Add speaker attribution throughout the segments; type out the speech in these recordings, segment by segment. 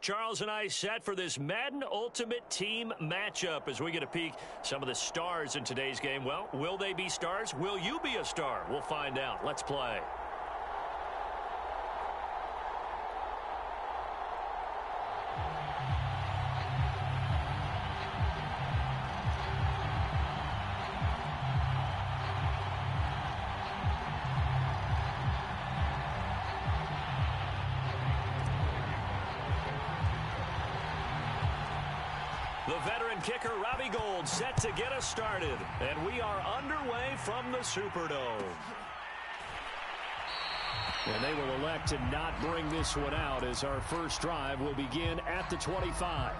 Speaker 1: Charles and I set for this Madden Ultimate Team matchup as we get a peek some of the stars in today's game. Well, will they be stars? Will you be a star? We'll find out. Let's play. The veteran kicker, Robbie Gould, set to get us started. And we are underway from the Superdome.
Speaker 2: And they will elect to not bring this one out as our first drive will begin at the 25.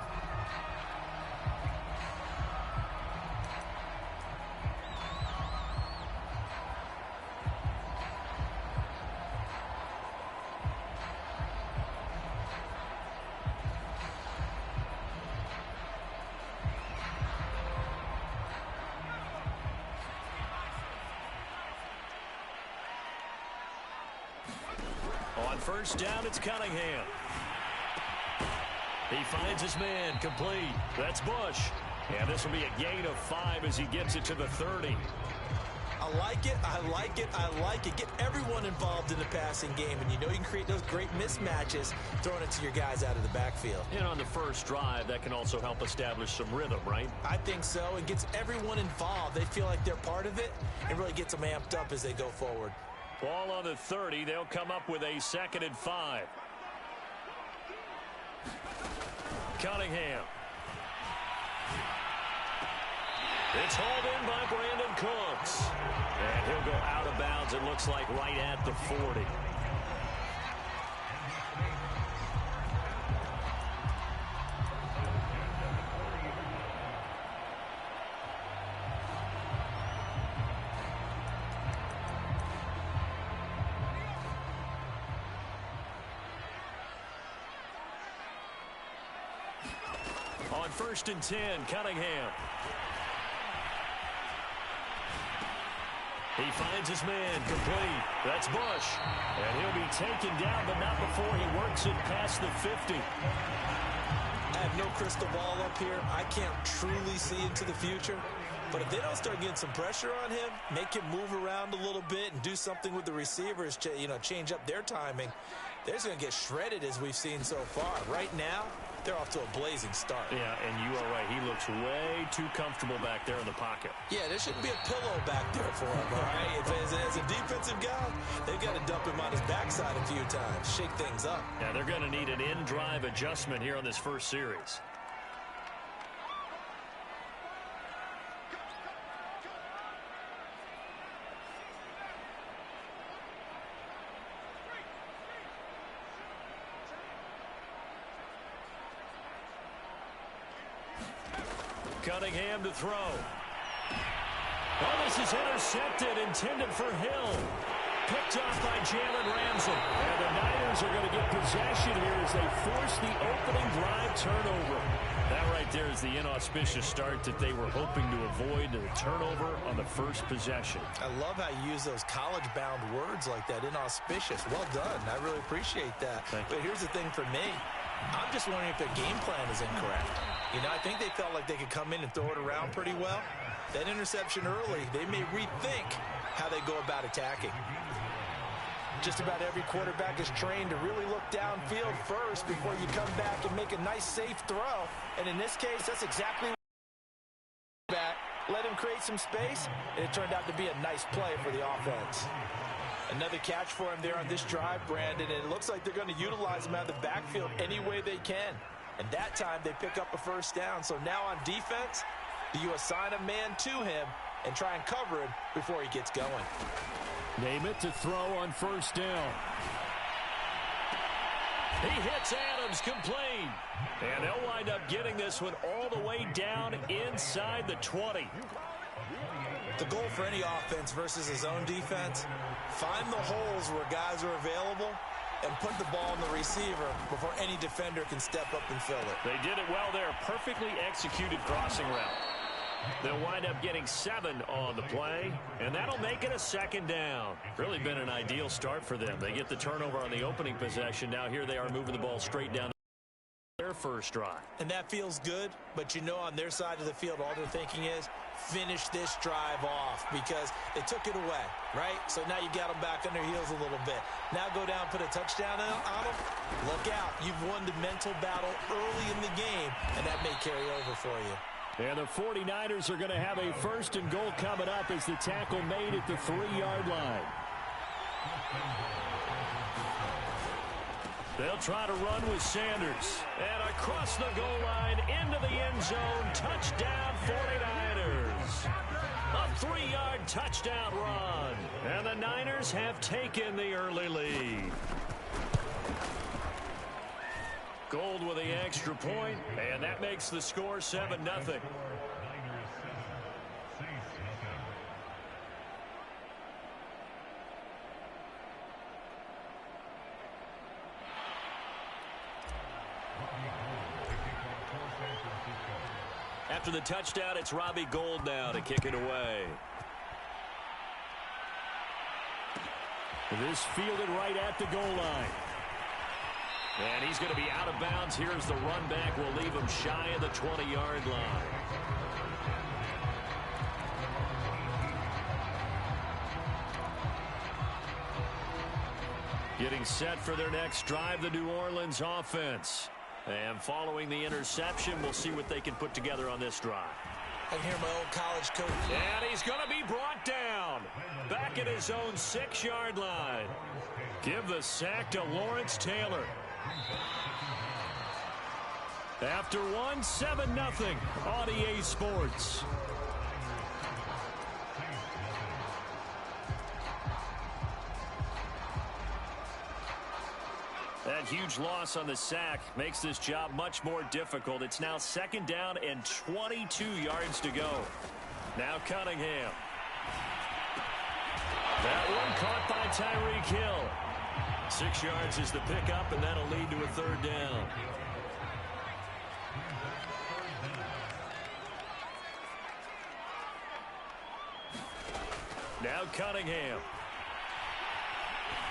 Speaker 1: On first down, it's Cunningham. He finds his man, complete. That's Bush. And this will be a gain of 5 as he gets it to the 30.
Speaker 3: I like it, I like it, I like it. Get everyone involved in the passing game, and you know you can create those great mismatches throwing it to your guys out of the backfield.
Speaker 1: And on the first drive, that can also help establish some rhythm, right?
Speaker 3: I think so. It gets everyone involved. They feel like they're part of it, and really gets them amped up as they go forward.
Speaker 1: Ball on the 30. They'll come up with a 2nd and 5. Cunningham. It's hauled in by Brandon Cooks. And he'll go out of bounds, it looks like, right at the 40. On 1st and 10, Cunningham. He finds his man, complete. That's Bush. And he'll be taken down, but not before he works it past the 50.
Speaker 3: I have no crystal ball up here. I can't truly see into the future. But if they don't start getting some pressure on him, make him move around a little bit and do something with the receivers, change up their timing, they're just going to get shredded as we've seen so far. Right now, they're off to a blazing start.
Speaker 1: Yeah, and you are right. He looks way too comfortable back there in the pocket.
Speaker 3: Yeah, there shouldn't be a pillow back there for him, all right? As a defensive guy, they've got to dump him on his backside a few times, shake things up.
Speaker 1: Yeah, they're going to need an in-drive adjustment here on this first series. Cunningham to throw. Oh, this is intercepted, intended for Hill. Picked off by Jalen Ramsey. And the Niners are going to get possession here as they force the opening drive turnover. That right there is the inauspicious start that they were hoping to avoid, the turnover on the first possession.
Speaker 3: I love how you use those college-bound words like that, inauspicious. Well done. I really appreciate that. But here's the thing for me. I'm just wondering if their game plan is incorrect. I think they felt like they could come in and throw it around pretty well. That interception early, they may rethink how they go about attacking. Just about every quarterback is trained to really look downfield first before you come back and make a nice, safe throw. And in this case, that's exactly what back. Let him create some space, and it turned out to be a nice play for the offense. Another catch for him there on this drive, Brandon, and it looks like they're going to utilize him out of the backfield any way they can. And that time, they pick up a first down. So now on defense, do you assign a man to him and try and cover him before he gets going?
Speaker 2: Name it to throw on first down.
Speaker 1: He hits Adams, complete. And they'll wind up getting this one all the way down inside the 20.
Speaker 3: The goal for any offense versus his own defense, find the holes where guys are available and put the ball in the receiver before any defender can step up and fill it.
Speaker 1: They did it well there. Perfectly executed crossing route. They'll wind up getting 7 on the play, and that'll make it a 2nd down. Really been an ideal start for them. They get the turnover on the opening possession. Now here they are moving the ball straight down
Speaker 2: their first drive.
Speaker 3: And that feels good, but you know on their side of the field, all they're thinking is finish this drive off because they took it away, right? So now you got them back on their heels a little bit. Now go down, put a touchdown on them. Look out. You've won the mental battle early in the game, and that may carry over for you.
Speaker 2: And the 49ers are going to have a first and goal coming up as the tackle made at the 3-yard line. They'll try to run with Sanders. And across the goal line, into the end zone, touchdown 49ers. A 3-yard touchdown run. And the Niners have taken the early lead. Gold with the extra point, and that makes the score 7-0. After the touchdown, it's Robbie Gould now to kick it away. This fielded right at the goal line. And he's going to be out of bounds. Here's the run back. We'll leave him shy of the 20-yard line. Getting set for their next drive, the New Orleans offense. And following the interception, we'll see what they can put together on this drive.
Speaker 3: I can hear my old college coach.
Speaker 2: And he's going to be brought down. Back at his own 6-yard line. Give the sack to Lawrence Taylor. After 7-0 on EA Sports. That huge loss on the sack makes this job much more difficult. It's now 2nd down and 22 yards to go. Now Cunningham. That one caught by Tyreek Hill. 6 yards is the pickup, and that'll lead to a 3rd down. Now Cunningham.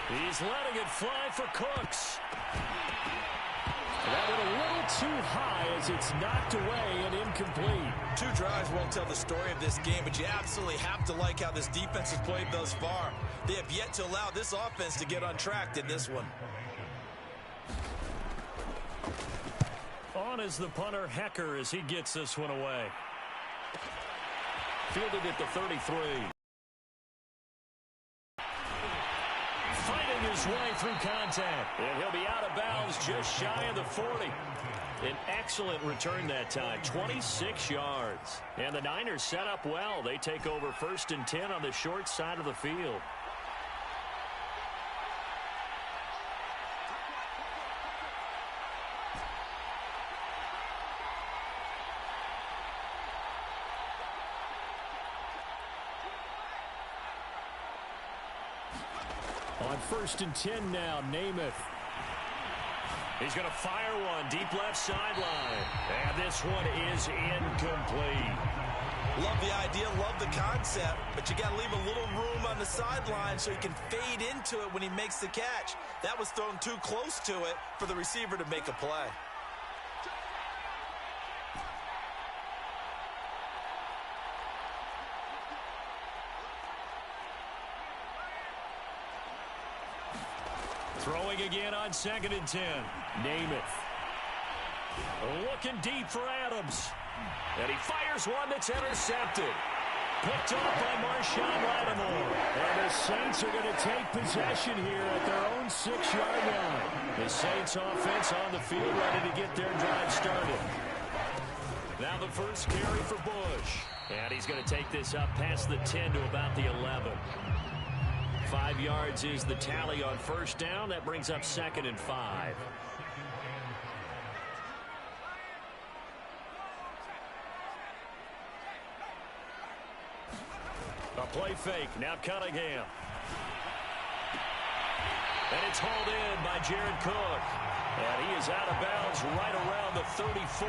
Speaker 2: He's letting it fly for Cooks. That went a little too high as it's knocked away and incomplete.
Speaker 3: 2 drives won't tell the story of this game, but you absolutely have to like how this defense has played thus far. They have yet to allow this offense to get untracked in this one.
Speaker 2: On is the punter, Hecker, as he gets this one away. Fielded at the 33. Fighting his way through contact. And he'll be out of bounds just shy of the 40. An excellent return that time, 26 yards. And the Niners set up well. They take over 1st and 10 on the short side of the field. On 1st and 10 now, Namath. He's going to fire one deep left sideline. And this one is incomplete.
Speaker 3: Love the idea, love the concept, but you got to leave a little room on the sideline so he can fade into it when he makes the catch. That was thrown too close to it for the receiver to make a play.
Speaker 2: Throwing again on 2nd and 10. Namath. Looking deep for Adams. And he fires one that's intercepted. Picked off by Marshawn Lattimore. And the Saints are going to take possession here at their own 6-yard line. The Saints offense on the field ready to get their drive started. Now the first carry for Bush. And he's going to take this up past the 10 to about the 11. 5 yards is the tally on 1st down. That brings up 2nd and 5. A play fake. Now Cunningham. And it's hauled in by Jared Cook. And he is out of bounds right around the 34.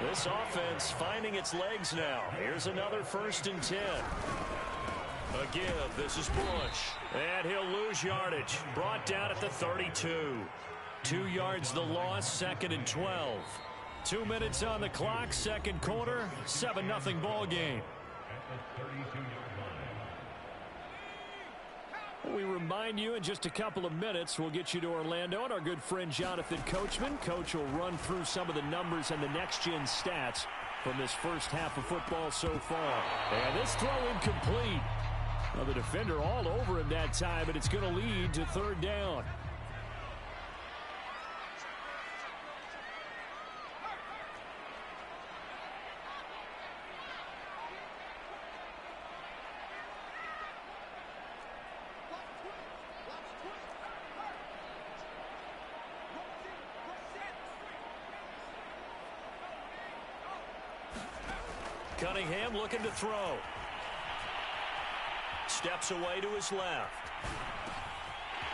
Speaker 2: This offense finding its legs now. Here's another 1st and 10. Again, this is Bush. And he'll lose yardage. Brought down at the 32. 2 yards the loss, 2nd and 12. 2 minutes on the clock, second quarter, 7-0 ball game. We remind you in just a couple of minutes we'll get you to Orlando and our good friend Jonathan Coachman. Coach will run through some of the numbers and the next-gen stats from this first half of football so far. And this throw incomplete. Well, the defender all over him that time, and it's going to lead to third down. Cunningham looking to throw. Steps away to his left.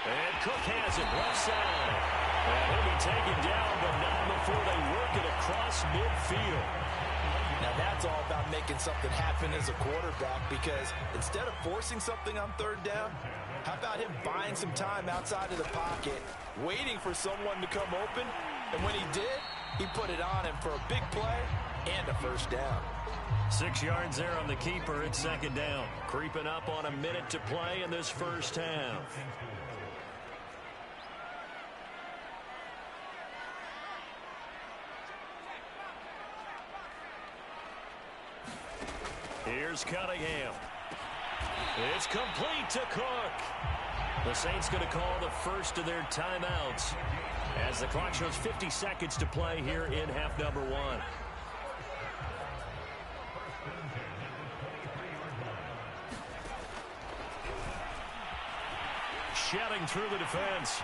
Speaker 2: And Cook has it left side. And he'll be taken down, but not before they work it across midfield.
Speaker 3: Now that's all about making something happen as a quarterback, because instead of forcing something on third down, how about him buying some time outside of the pocket, waiting for someone to come open, and when he did, he put it on him for a big play and a first down.
Speaker 2: 6 yards there on the keeper. It's second down. Creeping up on a minute to play in this first half. Here's Cunningham. It's complete to Cook. The Saints going to call the first of their timeouts as the clock shows 50 seconds to play here in half number one. Shedding through the defense.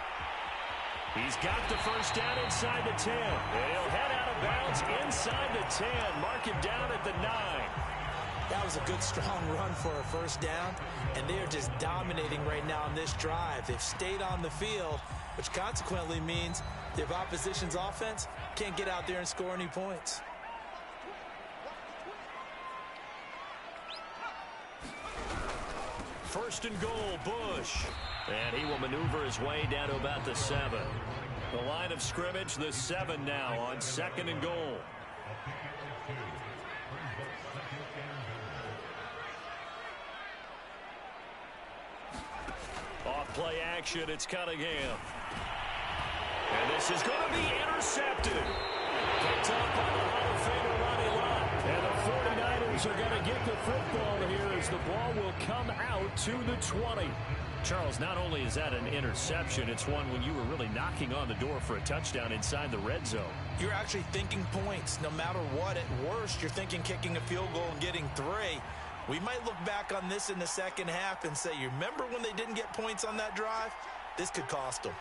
Speaker 2: He's got the first down inside the 10. And he'll head out of bounds inside the 10. Mark him down at the 9.
Speaker 3: That was a good, strong run for a first down, and they're just dominating right now on this drive. They've stayed on the field, which consequently means the opposition's offense can't get out there and score any points.
Speaker 2: First and goal, Bush. And he will maneuver his way down to about the 7. The line of scrimmage, the 7 now on second and goal. Off play action, it's Cunningham. And this is going to be intercepted. Picked up by the Hall of Famer Ronnie Lott. And the 49ers are going to get the football here as the ball will come out to the 20. Charles, not only is that an interception, it's one when you were really knocking on the door for a touchdown inside the red zone.
Speaker 3: You're actually thinking points. No matter what, at worst, you're thinking kicking a field goal and getting 3. We might look back on this in the second half and say, you remember when they didn't get points on that drive? This could cost them.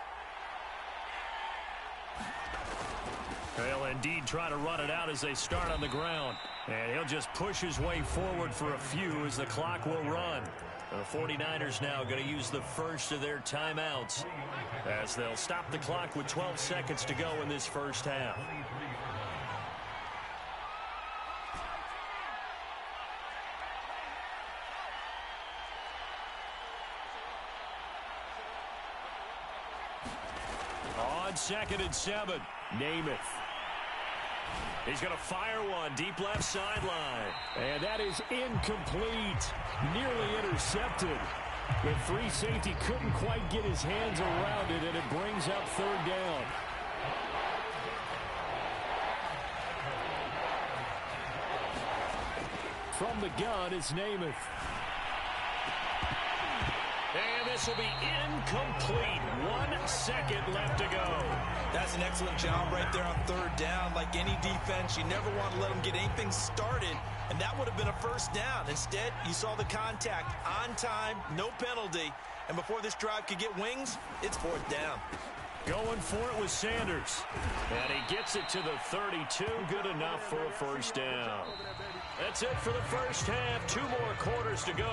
Speaker 2: They'll indeed try to run it out as they start on the ground. And he'll just push his way forward for a few as the clock will run. The 49ers now going to use the first of their timeouts as they'll stop the clock with 12 seconds to go in this first half. On second and 7, Namath. He's going to fire one deep left sideline. And that is incomplete. Nearly intercepted. The free safety couldn't quite get his hands around it, and it brings up third down. From the gun is Namath. And this will be incomplete. 1 second left to go.
Speaker 3: That's an excellent job right there on third down. Like any defense, you never want to let them get anything started, and that would have been a first down. Instead, you saw the contact on time, no penalty, and before this drive could get wings, it's fourth down.
Speaker 2: Going for it with Sanders. And he gets it to the 32. Good enough for a first down. That's it for the first half. 2 more quarters to go.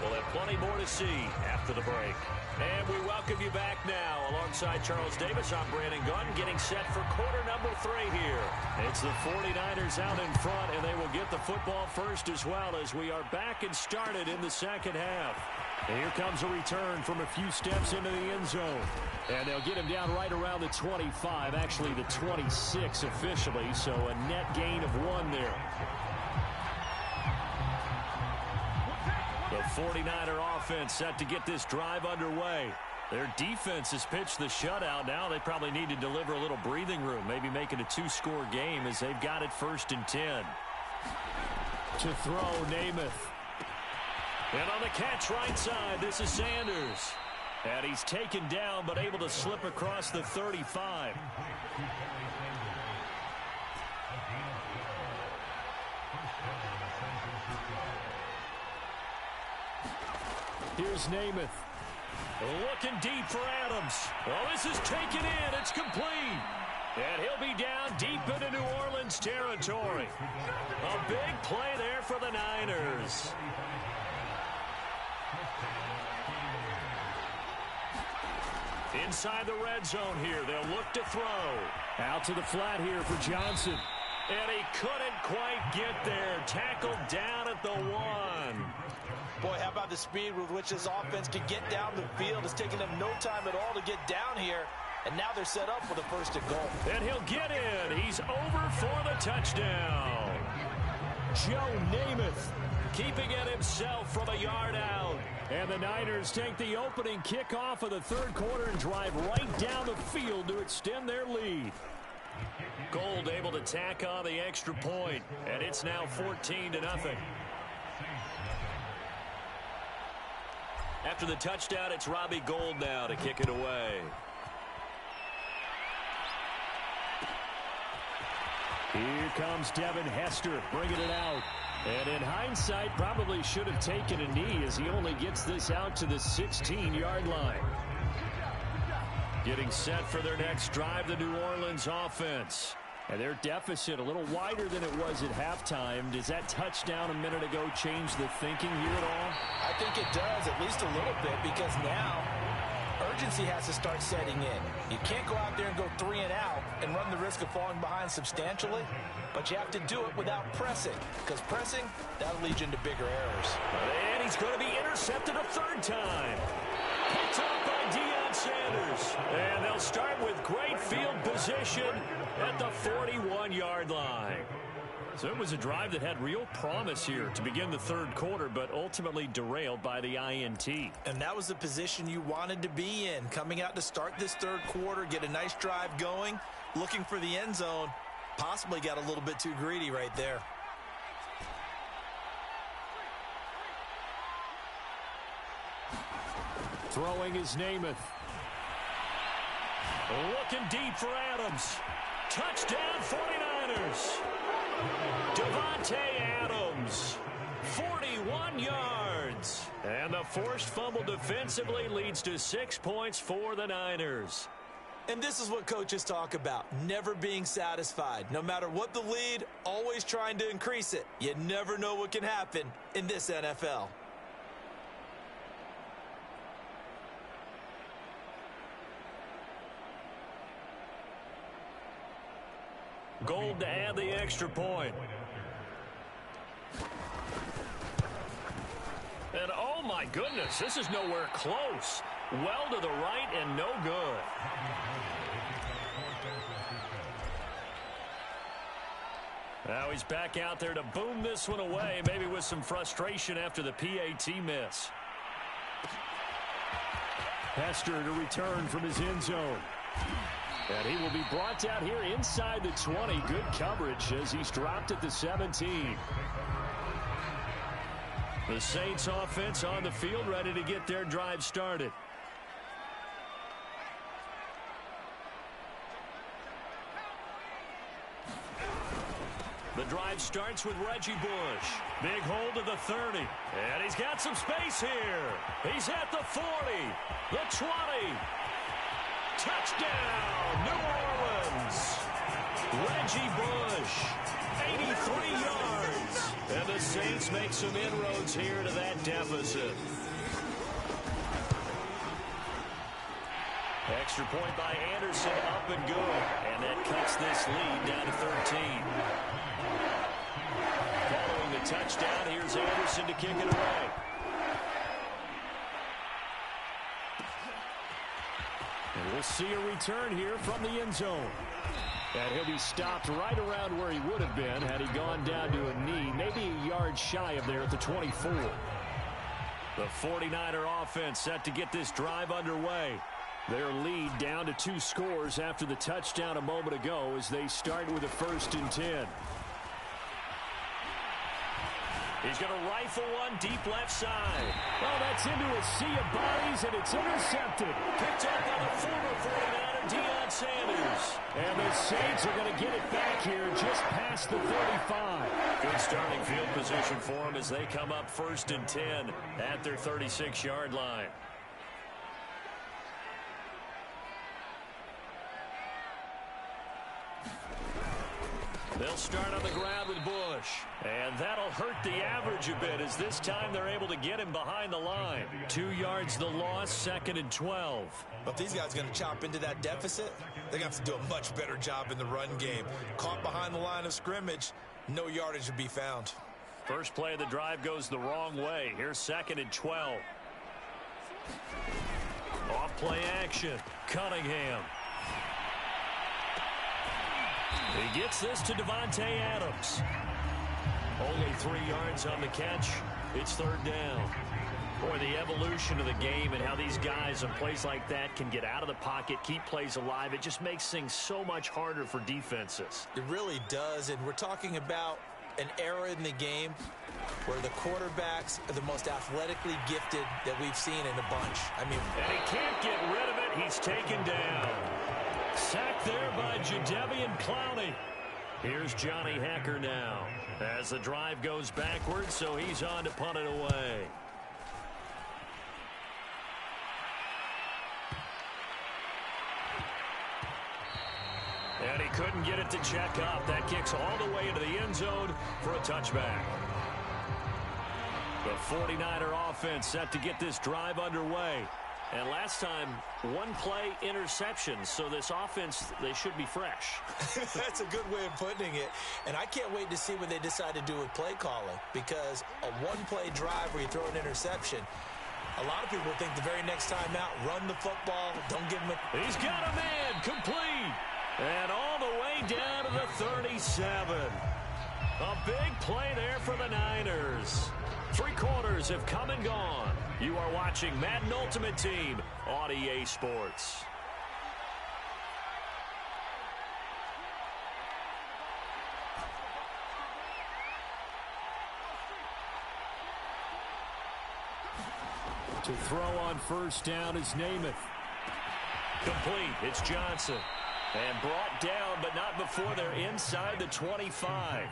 Speaker 2: We'll have plenty more to see after the break. And we welcome you back now. Alongside Charles Davis, I'm Brandon Gunn, getting set for quarter number 3 here. It's the 49ers out in front, and they will get the football first as well as we are back and started in the second half.
Speaker 1: And here comes a return from a few steps into the end zone. And they'll get him down right around the 25, actually the 26 officially, so a net gain of 1 there. The 49er offense set to get this drive underway. Their defense has pitched the shutout. Now they probably need to deliver a little breathing room, maybe make it a 2-score game as they've got it 1st and 10. To throw, Namath. And on the catch right side, this is Sanders. And he's taken down but able to slip across the 35. Here's Namath. Looking deep for Adams. Oh, this is taken in. It's complete. And he'll be down deep into New Orleans territory. A big play there for the Niners. Inside the red zone here. They'll look to throw. Out to the flat here for Johnson. And he couldn't quite get there. Tackled down at the 1.
Speaker 3: Boy, how about the speed with which this offense can get down the field? It's taken them no time at all to get down here. And now they're set up for the 1st and goal.
Speaker 1: And he'll get in. He's over for the touchdown. Joe Namath keeping it himself from a yard out. And the Niners take the opening kickoff of the 3rd quarter and drive right down the field to extend their lead. Gold able to tack on the extra point. And it's now 14-0. After the touchdown, it's Robbie Gould now to kick it away. Here comes Devin Hester bringing it out. And in hindsight, probably should have taken a knee as he only gets this out to the 16-yard line. Getting set for their next drive, the New Orleans offense. And their deficit a little wider than it was at halftime. Does that touchdown a minute ago change the thinking here at all?
Speaker 3: I think it does, at least a little bit, because now urgency has to start setting in. You can't go out there and go 3 and out and run the risk of falling behind substantially, but you have to do it without pressing, because pressing, that'll lead you into bigger errors.
Speaker 1: And he's going to be intercepted a 3rd time. Picked up by Deion Sanders. And they'll start with great field position at the 41-yard line. So it was a drive that had real promise here to begin the 3rd quarter, but ultimately derailed by the INT.
Speaker 3: And that was the position you wanted to be in, coming out to start this 3rd quarter, get a nice drive going, looking for the end zone. Possibly got a little bit too greedy right there.
Speaker 1: Throwing is Namath. Looking deep for Adams. Touchdown 49ers. Devontae Adams. 41 yards. And the forced fumble defensively leads to 6 points for the Niners.
Speaker 3: And this is what coaches talk about, never being satisfied. No matter what the lead, always trying to increase it. You never know what can happen in this NFL.
Speaker 1: Gold to add the extra point. And oh my goodness, this is nowhere close. Well to the right and no good. Now he's back out there to boom this one away, maybe with some frustration after the PAT miss. Hester to return from his end zone. And he will be brought down here inside the 20. Good coverage as he's dropped at the 17. The Saints offense on the field ready to get their drive started. The drive starts with Reggie Bush. Big hold to the 30. And he's got some space here. He's at the 40. The 20. Touchdown, New Orleans. Reggie Bush, 83 yards. And the Saints make some inroads here to that deficit. Extra point by Anderson, up and good. And that cuts this lead down to 13. Following the touchdown, here's Anderson to kick it away. We'll see a return here from the end zone. And he'll be stopped right around where he would have been had he gone down to a knee, maybe a yard shy of there at the 24. The 49er offense set to get this drive underway. Their lead down to 2 scores after the touchdown a moment ago as they start with a 1st and 10.
Speaker 2: He's going to rifle one deep left side.
Speaker 1: Oh, that's into a sea of bodies, and it's intercepted.
Speaker 2: Picked up by the former 49er, Deion Sanders.
Speaker 1: And the Saints are going to get it back here just past the 35.
Speaker 2: Good starting field position for them as they come up 1st and 10 at their 36-yard line. They'll start on the ground with Bush. And that'll hurt the average a bit as this time they're able to get him behind the line. 2 yards the loss, 2nd and 12.
Speaker 3: But if these guys are going to chop into that deficit, they're going to have to do a much better job in the run game. Caught behind the line of scrimmage, no yardage would be found.
Speaker 2: First play of the drive goes the wrong way. Here's 2nd and 12. Off play action. Cunningham. He gets this to Devontae Adams. Only 3 yards on the catch. It's 3rd down. Boy, the evolution of the game and how these guys in plays like that can get out of the pocket, keep plays alive, it just makes things so much harder for defenses.
Speaker 3: It really does, and we're talking about an era in the game where the quarterbacks are the most athletically gifted that we've seen in a bunch.
Speaker 2: And he can't get rid of it. He's taken down. Sacked there by Jadeveon Clowney. Here's Johnny Hacker now as the drive goes backwards, so he's on to punt it away. And he couldn't get it to check up. That kicks all the way into the end zone for a touchback. The 49er offense set to get this drive underway. And last time, 1 play interception, so this offense, they should be fresh.
Speaker 3: That's a good way of putting it. And I can't wait to see what they decide to do with play calling, because a 1-play drive where you throw an interception, a lot of people think the very next time out, run the football, don't give him a...
Speaker 2: He's got a man, complete. And all the way down to the 37. A big play there for the Niners. 3 quarters have come and gone. You are watching Madden Ultimate Team on EA Sports.
Speaker 1: To throw on 1st down is Namath.
Speaker 2: Complete. It's Johnson. And brought down, but not before they're inside the 25.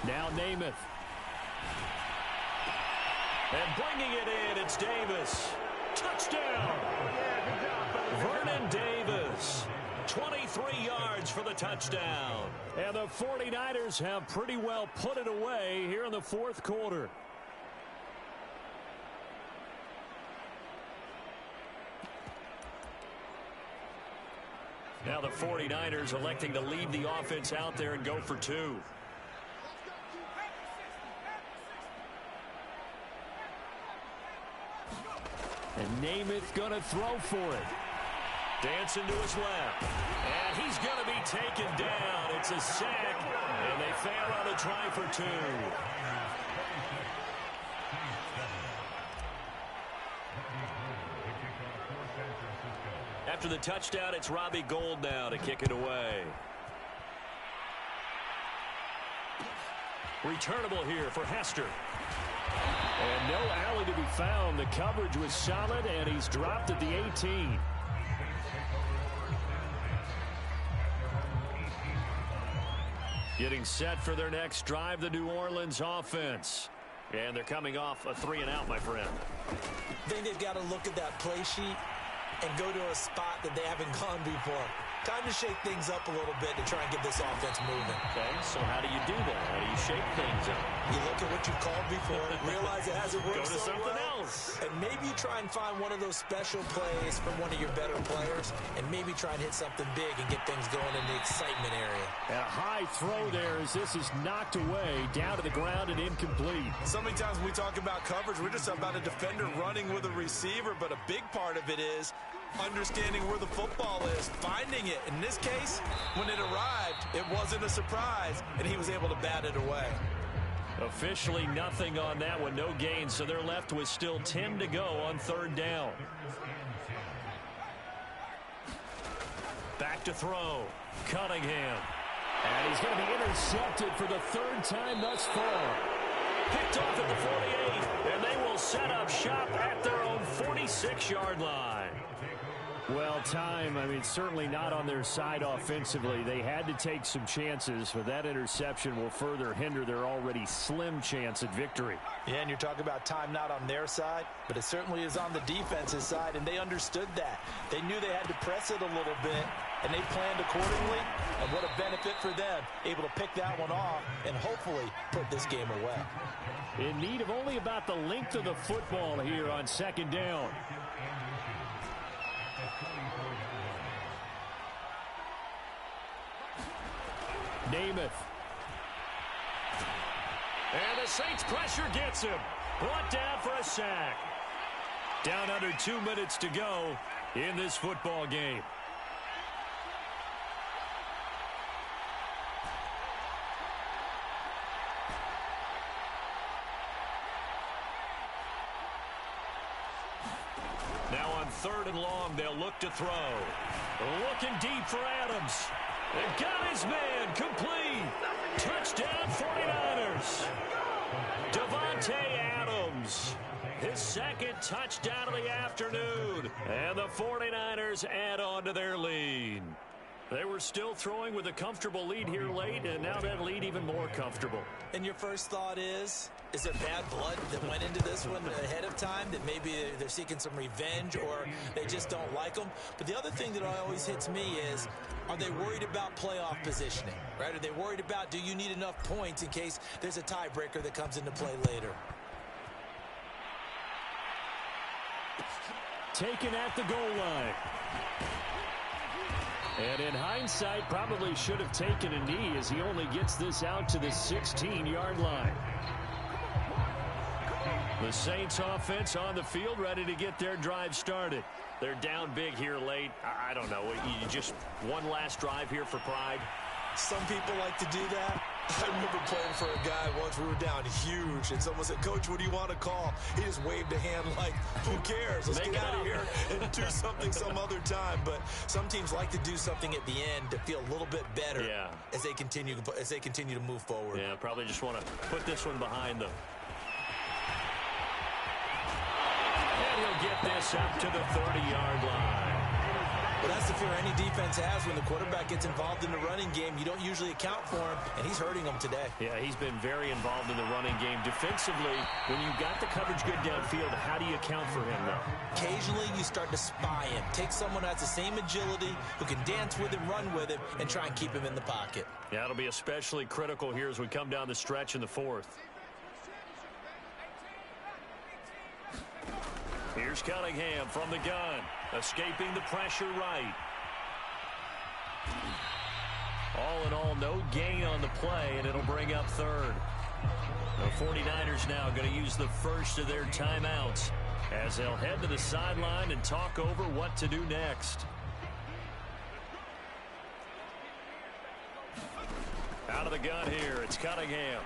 Speaker 1: Now Namath.
Speaker 2: And bringing it in, it's Davis. Touchdown! Vernon Davis. 23 yards for the touchdown.
Speaker 1: And the 49ers have pretty well put it away here in the 4th quarter.
Speaker 2: Now the 49ers electing to leave the offense out there and go for 2.
Speaker 1: And Namath going to throw for it.
Speaker 2: Dancing to his left. And he's going to be taken down. It's a sack. And they fail on a try for 2. After the touchdown, it's Robbie Gould now to kick it away. Returnable here for Hester.
Speaker 1: And no alley to be found. The coverage was solid, and he's dropped at the 18.
Speaker 2: Getting set for their next drive, the New Orleans offense. And they're coming off a 3-and-out, my friend.
Speaker 3: I think they've got to look at that play sheet and go to a spot that they haven't gone before. time to shake things up a little bit to try and get this offense moving.
Speaker 2: Okay, so how do you do that? How do you shake things up?
Speaker 3: You look at what you called before, realize it hasn't worked
Speaker 2: Go to
Speaker 3: so
Speaker 2: something
Speaker 3: well,
Speaker 2: else.
Speaker 3: and maybe you try and find one of those special plays from one of your better players, and maybe try and hit something big and get things going in the excitement area.
Speaker 1: And a high throw there as this is knocked away, down to the ground and incomplete.
Speaker 3: So many times when we talk about coverage, we're just about a defender running with a receiver, but a big part of it is understanding where the football is, finding it. In this case, when it arrived, it wasn't a surprise, and he was able to bat it away.
Speaker 2: Officially nothing on that one, no gain, so they're left with still 10 to go on third down. Back to throw, Cunningham.
Speaker 1: And he's going to be intercepted for the third time thus far.
Speaker 2: Picked off at the 48, and they will set up shop at their own 46-yard line.
Speaker 1: Well, certainly not on their side offensively. They had to take some chances, but that interception will further hinder their already slim chance at victory.
Speaker 3: Yeah, and you're talking about time not on their side, but it certainly is on the defense's side, and they understood that. They knew they had to press it a little bit, and they planned accordingly, and what a benefit for them, able to pick that one off and hopefully put this game away.
Speaker 1: In need of only about the length of the football here on second down. Namath.
Speaker 2: And the Saints pressure gets him. Brought down for a sack. Down under 2 minutes to go in this football game. Now on third and long, they'll look to throw. Looking deep for Adams. They've got his man complete. Touchdown 49ers. Davante Adams. His second touchdown of the afternoon. And the 49ers add on to their lead. They were still throwing with a comfortable lead here late, and now that lead even more comfortable.
Speaker 3: And your first thought is there bad blood that went into this one ahead of time, that maybe they're seeking some revenge or they just don't like them? But the other thing that always hits me is, are they worried about playoff positioning, right? Are they worried about, do you need enough points in case there's a tiebreaker that comes into play later?
Speaker 1: Taken at the goal line. And in hindsight, probably should have taken a knee as he only gets this out to the 16-yard line.
Speaker 2: The Saints offense on the field, ready to get their drive started. They're down big here late. I don't know. You just one last drive here for pride.
Speaker 3: Some people like to do that. I remember playing for a guy once. We were down huge, and someone said, "Coach, what do you want to call?" He just waved a hand like, "Who cares? Let's get out of here and do something some other time." But some teams like to do something at the end to feel a little bit better as they continue to move forward.
Speaker 2: Yeah, probably just want to put this one behind them. And he'll get this up to the 30-yard line.
Speaker 3: Well, that's the fear any defense has when the quarterback gets involved in the running game. You don't usually account for him, and he's hurting them today.
Speaker 2: Yeah, he's been very involved in the running game. Defensively, when you've got the coverage good downfield, how do you account for him, though?
Speaker 3: Occasionally, you start to spy him. Take someone who has the same agility, who can dance with him, run with him, and try and keep him in the pocket.
Speaker 2: Yeah, it'll be especially critical here as we come down the stretch in the fourth. Here's Cunningham from the gun, escaping the pressure right. All in all, no gain on the play, and it'll bring up third. The 49ers now going to use the first of their timeouts as they'll head to the sideline and talk over what to do next. Out of the gun here, it's Cunningham.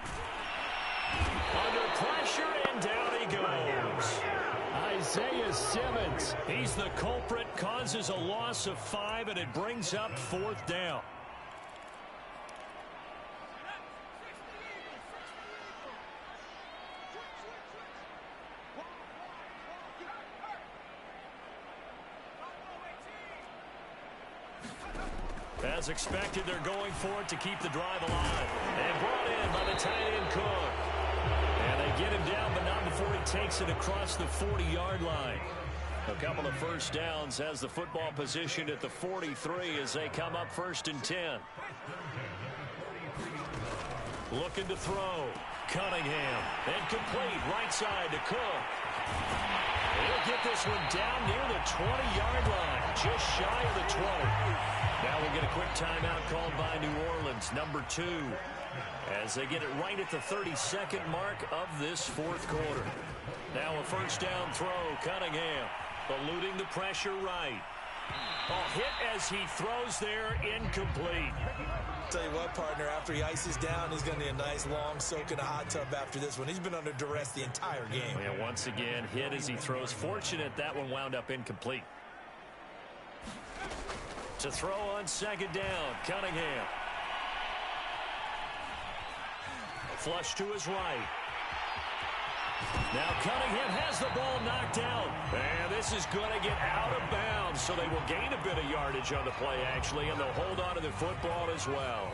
Speaker 2: Under pressure, and down he goes.
Speaker 1: Isaiah Simmons.
Speaker 2: He's the culprit, causes a loss of 5, and it brings up fourth down. As expected, they're going for it to keep the drive alive. And brought in by the tight end Cook. And they get him down, but not before he takes it across the 40-yard line. A couple of first downs has the football position at the 43 as they come up 1st and 10. Looking to throw. Cunningham. Incomplete. Right side to Cook. He'll get this one down near the 20-yard line. Just shy of the 20. Now we'll get a quick timeout called by New Orleans, number 2. As they get it right at the 32nd mark of this 4th quarter. Now a first down throw. Cunningham eluding the pressure right. A hit as he throws there, incomplete.
Speaker 3: Tell you what, partner, after he ices down, he's going to need a nice long soak in a hot tub after this one. He's been under duress the entire game.
Speaker 2: And once again, hit as he throws. Fortunate that one wound up incomplete. To throw on 2nd down, Cunningham. Flush to his right. Now Cunningham has the ball knocked out. And this is going to get out of bounds, so they will gain a bit of yardage on the play, actually, and they'll hold on to the football as well.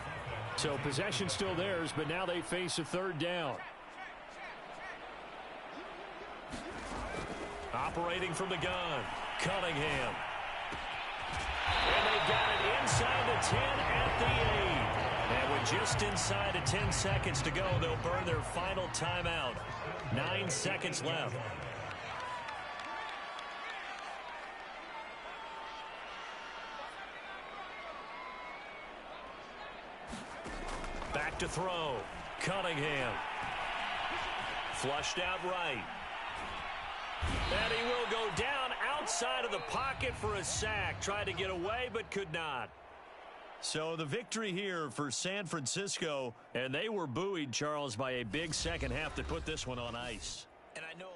Speaker 1: So possession still theirs, but now they face a 3rd down.
Speaker 2: Operating from the gun, Cunningham. And they've got it inside the 10 at the 8. And with just inside of 10 seconds to go, they'll burn their final timeout. 9 seconds left. Back to throw. Cunningham. Flushed out right. And he will go down outside of the pocket for a sack. Tried to get away, but could not. So the victory here for San Francisco, and they were buoyed, Charles, by a big second half to put this one on ice.
Speaker 3: And I know